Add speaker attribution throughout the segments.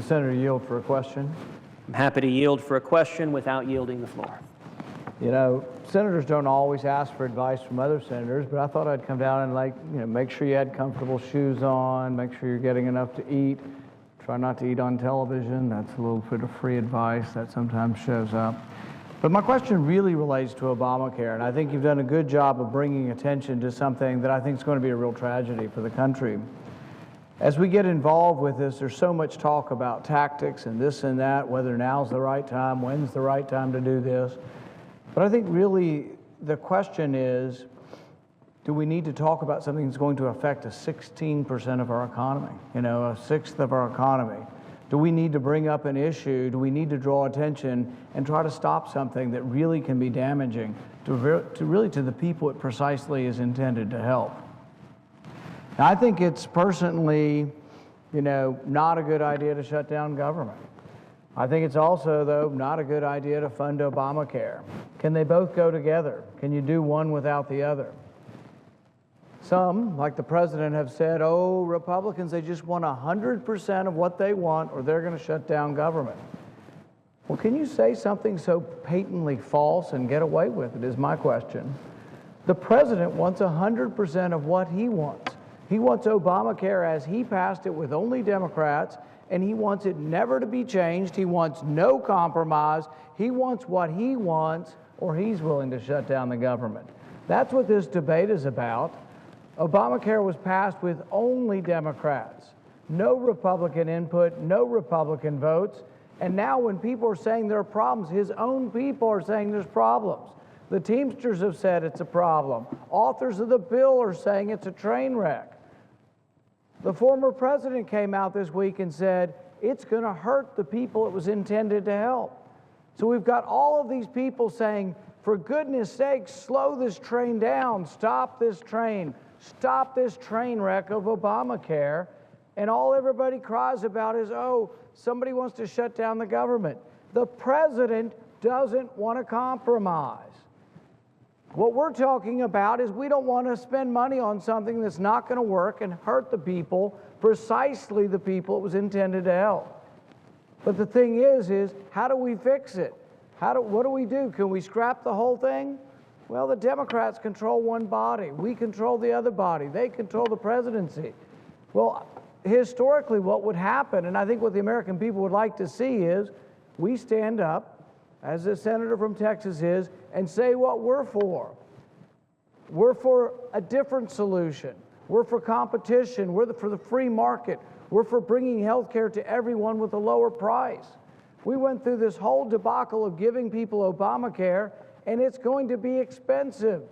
Speaker 1: senator yield for a question?
Speaker 2: I'm happy to yield for a question without yielding the floor.
Speaker 1: You know, senators don't always ask for advice from other senators, but I thought I'd come down and make sure you had comfortable shoes on, make sure you're getting enough to eat. Try not to eat on television. That's a little bit of free advice that sometimes shows up. But my question really relates to Obamacare, and I think you've done a good job of bringing attention to something that I think is going to be a real tragedy for the country. As we get involved with this, there's so much talk about tactics and this and that, whether now's the right time, when's the right time to do this. But I think really the question is, do we need to talk about something that's going to affect 16% of our economy, a sixth of our economy? Do we need to bring up an issue? Do we need to draw attention and try to stop something that really can be damaging to the people it precisely is intended to help? Now, I think it's personally, not a good idea to shut down government. I think it's also, though, not a good idea to fund Obamacare. Can they both go together? Can you do one without the other? Some, like the president, have said, oh, Republicans, they just want 100% of what they want or they're going to shut down government. Well, can you say something so patently false and get away with it, is my question. The president wants 100% of what he wants. He wants Obamacare as he passed it with only Democrats, and he wants it never to be changed. He wants no compromise. He wants what he wants, or he's willing to shut down the government. That's what this debate is about. Obamacare was passed with only Democrats. No Republican input, no Republican votes. And now when people are saying there are problems, his own people are saying there's problems. The Teamsters have said it's a problem. Authors of the bill are saying it's a train wreck. The former president came out this week and said it's going to hurt the people it was intended to help. So we've got all of these people saying, for goodness sakes, slow this train down, stop this train wreck of Obamacare. And all everybody cries about is, oh, somebody wants to shut down the government. The president doesn't want to compromise. What we're talking about is we don't want to spend money on something that's not going to work and hurt the people, precisely the people it was intended to help. But the thing is how do we fix it? What do we do? Can we scrap the whole thing? Well, the Democrats control one body. We control the other body. They control the presidency. Well, historically, what would happen, and I think what the American people would like to see is we stand up, as the senator from Texas is, and say what we're for. We're for a different solution. We're for competition. We're for the free market. We're for bringing health care to everyone with a lower price. We went through this whole debacle of giving people Obamacare, and it's going to be expensive.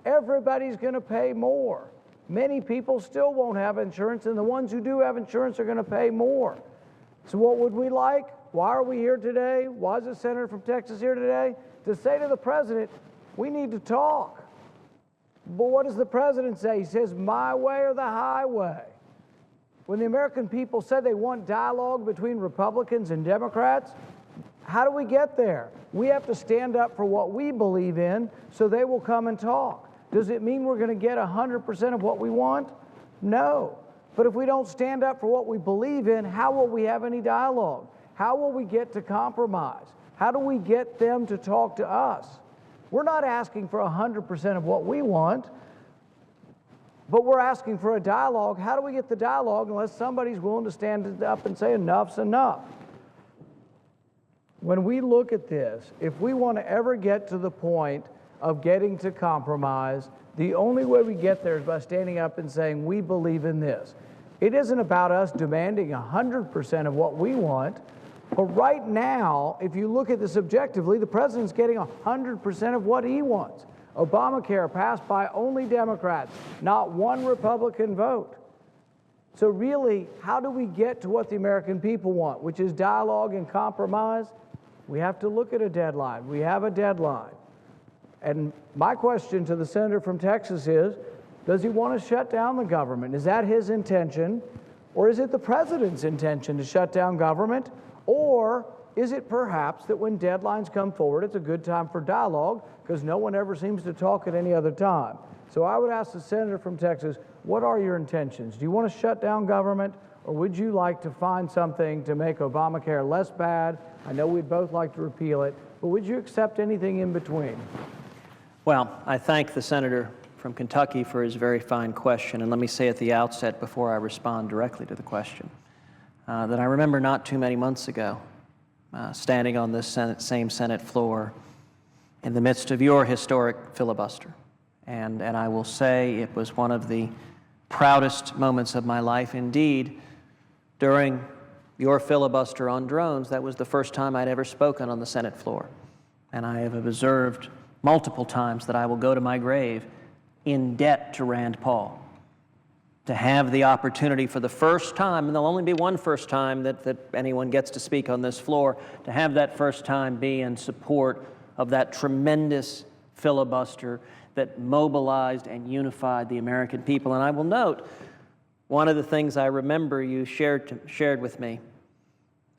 Speaker 1: Everybody's going to pay more. Many people still won't have insurance, and the ones who do have insurance are going to pay more. So what would we like? Why are we here today? Why is the senator from Texas here today? To say to the president, we need to talk. But what does the president say? He says, my way or the highway. When the American people said they want dialogue between Republicans and Democrats, how do we get there? We have to stand up for what we believe in so they will come and talk. Does it mean we're going to get 100% of what we want? No. But if we don't stand up for what we believe in, how will we have any dialogue? How will we get to compromise? How do we get them to talk to us? We're not asking for 100% of what we want, but we're asking for a dialogue. How do we get the dialogue unless somebody's willing to stand up and say enough's enough? When we look at this, if we want to ever get to the point of getting to compromise, the only way we get there is by standing up and saying, we believe in this. It isn't about us demanding 100% of what we want. But right now, if you look at this objectively, the president's getting 100% of what he wants. Obamacare passed by only Democrats, not one Republican vote. So really, how do we get to what the American people want, which is dialogue and compromise? We have to look at a deadline. We have a deadline. And my question to the senator from Texas is, does he want to shut down the government? Is that his intention? Or is it the president's intention to shut down government? Or is it perhaps that when deadlines come forward, it's a good time for dialogue because no one ever seems to talk at any other time? So I would ask the senator from Texas, what are your intentions? Do you want to shut down government or would you like to find something to make Obamacare less bad? I know we'd both like to repeal it, but would you accept anything in between?
Speaker 2: Well, I thank the senator from Kentucky for his very fine question, and let me say at the outset, before I respond directly to the question, that I remember not too many months ago, standing on this same Senate floor in the midst of your historic filibuster. And I will say it was one of the proudest moments of my life. Indeed, during your filibuster on drones, that was the first time I'd ever spoken on the Senate floor. And I have observed multiple times that I will go to my grave in debt to Rand Paul to have the opportunity for the first time, and there'll only be one first time that anyone gets to speak on this floor, to have that first time be in support of that tremendous filibuster that mobilized and unified the American people. And I will note, one of the things I remember you shared with me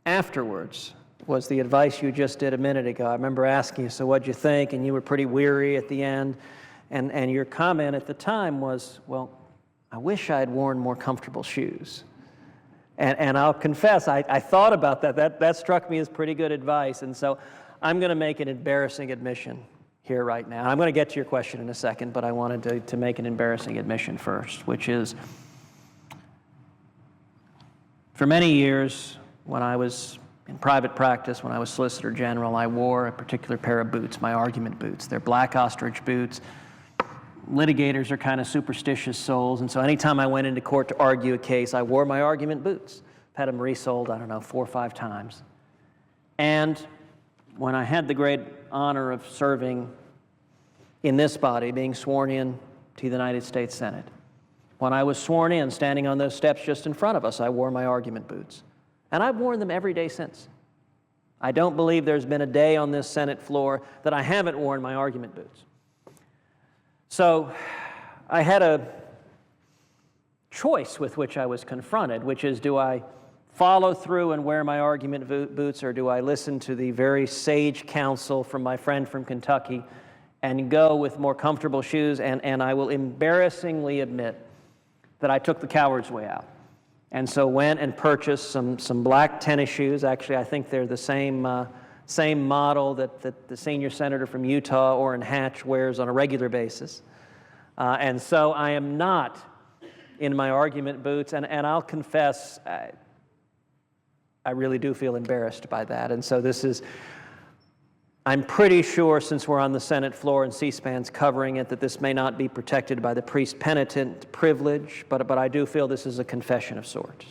Speaker 2: afterwards was the advice you just did a minute ago. I remember asking you, so what'd you think? And you were pretty weary at the end. And your comment at the time was, well, I wish I'd worn more comfortable shoes. And I'll confess, I thought about that. That struck me as pretty good advice. And so I'm going to make an embarrassing admission here right now. I'm going to get to your question in a second, but I wanted to make an embarrassing admission first, which is, for many years, when I was in private practice, when I was Solicitor General, I wore a particular pair of boots, my argument boots. They're black ostrich boots. Litigators are kind of superstitious souls, and so anytime I went into court to argue a case, I wore my argument boots. I've had them resold, I don't know, 4 or 5 times. And when I had the great honor of serving in this body, being sworn in to the United States Senate, when I was sworn in, standing on those steps just in front of us, I wore my argument boots. And I've worn them every day since. I don't believe there's been a day on this Senate floor that I haven't worn my argument boots. So I had a choice with which I was confronted, which is, do I follow through and wear my argument boots, or do I listen to the very sage counsel from my friend from Kentucky and go with more comfortable shoes? And I will embarrassingly admit that I took the coward's way out. And so went and purchased some black tennis shoes. Actually, I think they're the same model that the senior senator from Utah, Orrin Hatch, wears on a regular basis. And so I am not in my argument boots, and I'll confess, I really do feel embarrassed by that. And so this is, I'm pretty sure, since we're on the Senate floor and C-SPAN's covering it, that this may not be protected by the priest penitent privilege, but I do feel this is a confession of sorts.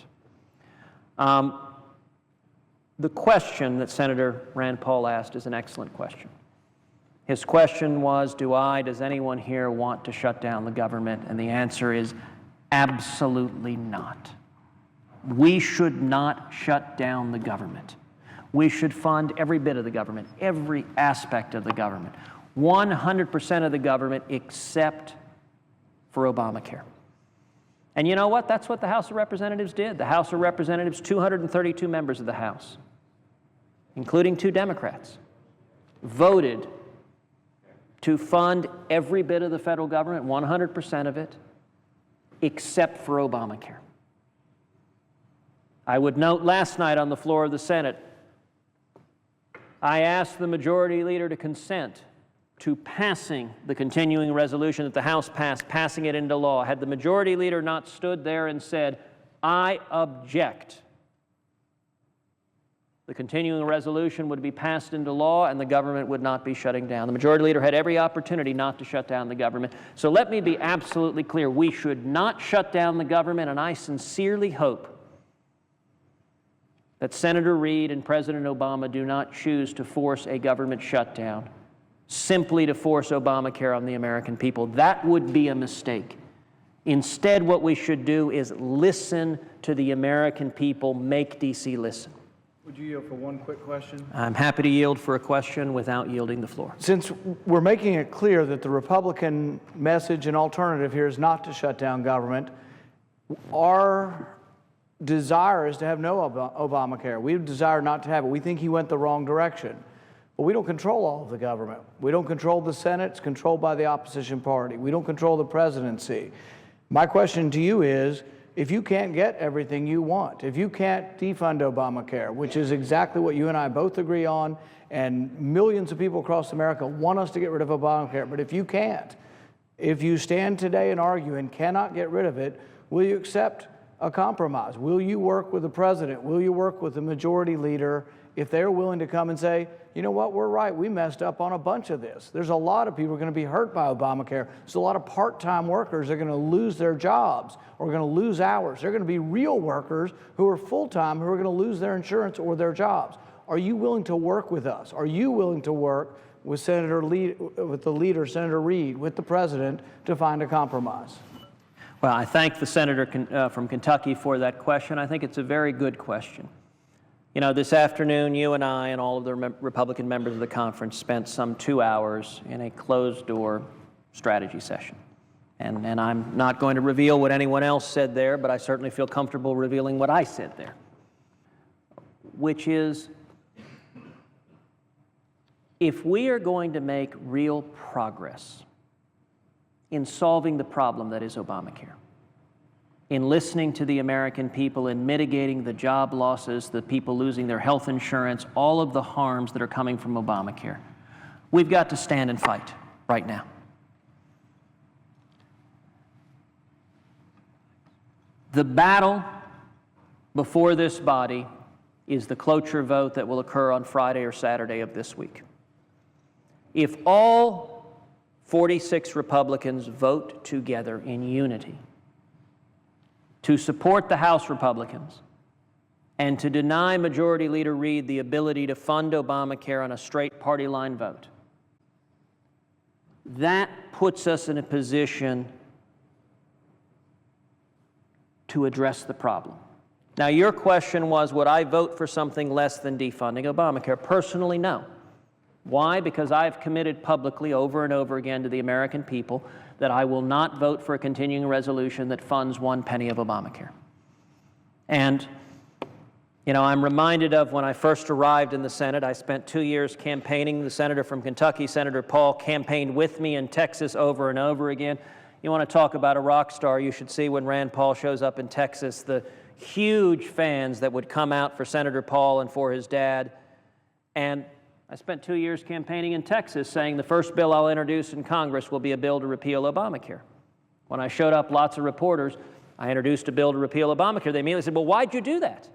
Speaker 2: The question that Senator Rand Paul asked is an excellent question. His question was, does anyone here want to shut down the government? And the answer is absolutely not. We should not shut down the government. We should fund every bit of the government, every aspect of the government, 100% of the government except for Obamacare. And you know what? That's what the House of Representatives did. The House of Representatives, 232 members of the House, including 2 Democrats, voted to fund every bit of the federal government, 100% of it, except for Obamacare. I would note last night on the floor of the Senate, I asked the majority leader to consent to passing the continuing resolution that the House passed, passing it into law. Had the majority leader not stood there and said, I object, the continuing resolution would be passed into law and the government would not be shutting down. The majority leader had every opportunity not to shut down the government. So let me be absolutely clear. We should not shut down the government, and I sincerely hope that Senator Reid and President Obama do not choose to force a government shutdown simply to force Obamacare on the American people. That would be a mistake. Instead, what we should do is listen to the American people, make D.C. listen.
Speaker 1: Would you yield for one quick question?
Speaker 2: I'm happy to yield for a question without yielding the floor.
Speaker 1: Since we're making it clear that the Republican message and alternative here is not to shut down government, our desire is to have no Obamacare. We desire not to have it. We think he went the wrong direction. But we don't control all of the government. We don't control the Senate. It's controlled by the opposition party. We don't control the presidency. My question to you is, if you can't get everything you want, if you can't defund Obamacare, which is exactly what you and I both agree on, and millions of people across America want us to get rid of Obamacare, but if you can't, if you stand today and argue and cannot get rid of it, will you accept a compromise? Will you work with the president? Will you work with the majority leader if they're willing to come and say, you know what, we're right, we messed up on a bunch of this. There's a lot of people who are going to be hurt by Obamacare. There's a lot of part-time workers that are going to lose their jobs or going to lose hours. They're going to be real workers who are full-time who are going to lose their insurance or their jobs. Are you willing to work with us? Are you willing to work with with the leader, Senator Reid, with the president, to find a compromise?
Speaker 2: Well, I thank the senator from Kentucky for that question. I think it's a very good question. You know, this afternoon, you and I and all of the Republican members of the conference spent some 2 hours in a closed-door strategy session. And I'm not going to reveal what anyone else said there, but I certainly feel comfortable revealing what I said there, which is, if we are going to make real progress in solving the problem that is Obamacare, in listening to the American people, in mitigating the job losses, the people losing their health insurance, all of the harms that are coming from Obamacare, we've got to stand and fight right now. The battle before this body is the cloture vote that will occur on Friday or Saturday of this week. If all 46 Republicans vote together in unity to support the House Republicans and to deny Majority Leader Reid the ability to fund Obamacare on a straight party line vote, that puts us in a position to address the problem. Now, your question was, would I vote for something less than defunding Obamacare? Personally, no. Why? Because I've committed publicly over and over again to the American people that I will not vote for a continuing resolution that funds 1 penny of Obamacare. And, you know, I'm reminded of when I first arrived in the Senate. I spent 2 years campaigning. The senator from Kentucky, Senator Paul, campaigned with me in Texas over and over again. You want to talk about a rock star, you should see when Rand Paul shows up in Texas, the huge fans that would come out for Senator Paul and for his dad. And I spent 2 years campaigning in Texas saying the first bill I'll introduce in Congress will be a bill to repeal Obamacare. When I showed up, lots of reporters, I introduced a bill to repeal Obamacare. They immediately said, well, why'd you do that?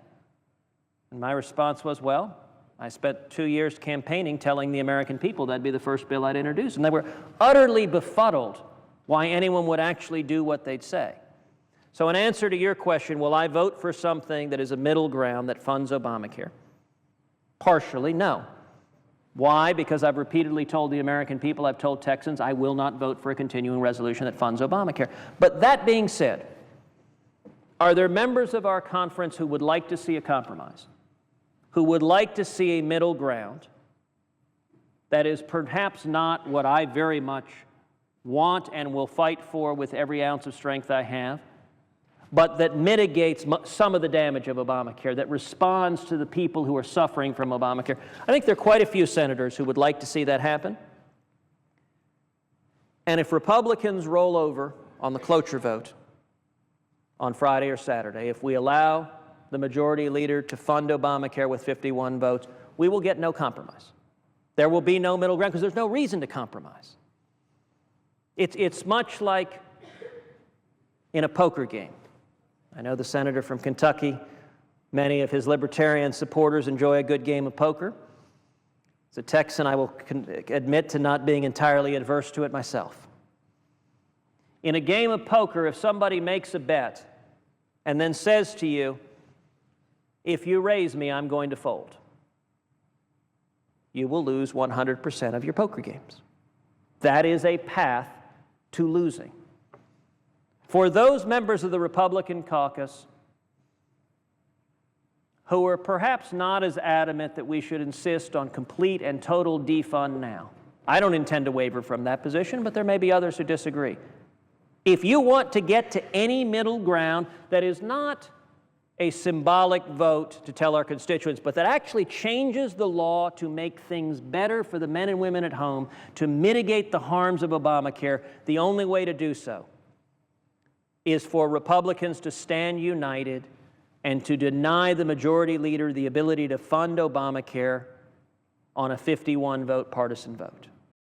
Speaker 2: And my response was, well, I spent 2 years campaigning telling the American people that'd be the first bill I'd introduce. And they were utterly befuddled why anyone would actually do what they'd say. So in answer to your question, will I vote for something that is a middle ground that funds Obamacare? Partially, no. Why? Because I've repeatedly told the American people, I've told Texans, I will not vote for a continuing resolution that funds Obamacare. But that being said, are there members of our conference who would like to see a compromise, who would like to see a middle ground that is perhaps not what I very much want and will fight for with every ounce of strength I have, but that mitigates some of the damage of Obamacare, that responds to the people who are suffering from Obamacare? I think there are quite a few senators who would like to see that happen. And if Republicans roll over on the cloture vote on Friday or Saturday, if we allow the majority leader to fund Obamacare with 51 votes, we will get no compromise. There will be no middle ground because there's no reason to compromise. It's much like in a poker game. I know the senator from Kentucky, many of his libertarian supporters enjoy a good game of poker. As a Texan, I will admit to not being entirely adverse to it myself. In a game of poker, if somebody makes a bet and then says to you, if you raise me, I'm going to fold, you will lose 100% of your poker games. That is a path to losing. For those members of the Republican caucus who are perhaps not as adamant that we should insist on complete and total defund now, I don't intend to waver from that position, but there may be others who disagree. If you want to get to any middle ground that is not a symbolic vote to tell our constituents, but that actually changes the law to make things better for the men and women at home, to mitigate the harms of Obamacare, the only way to do so is for Republicans to stand united and to deny the majority leader the ability to fund Obamacare on a 51-vote partisan vote.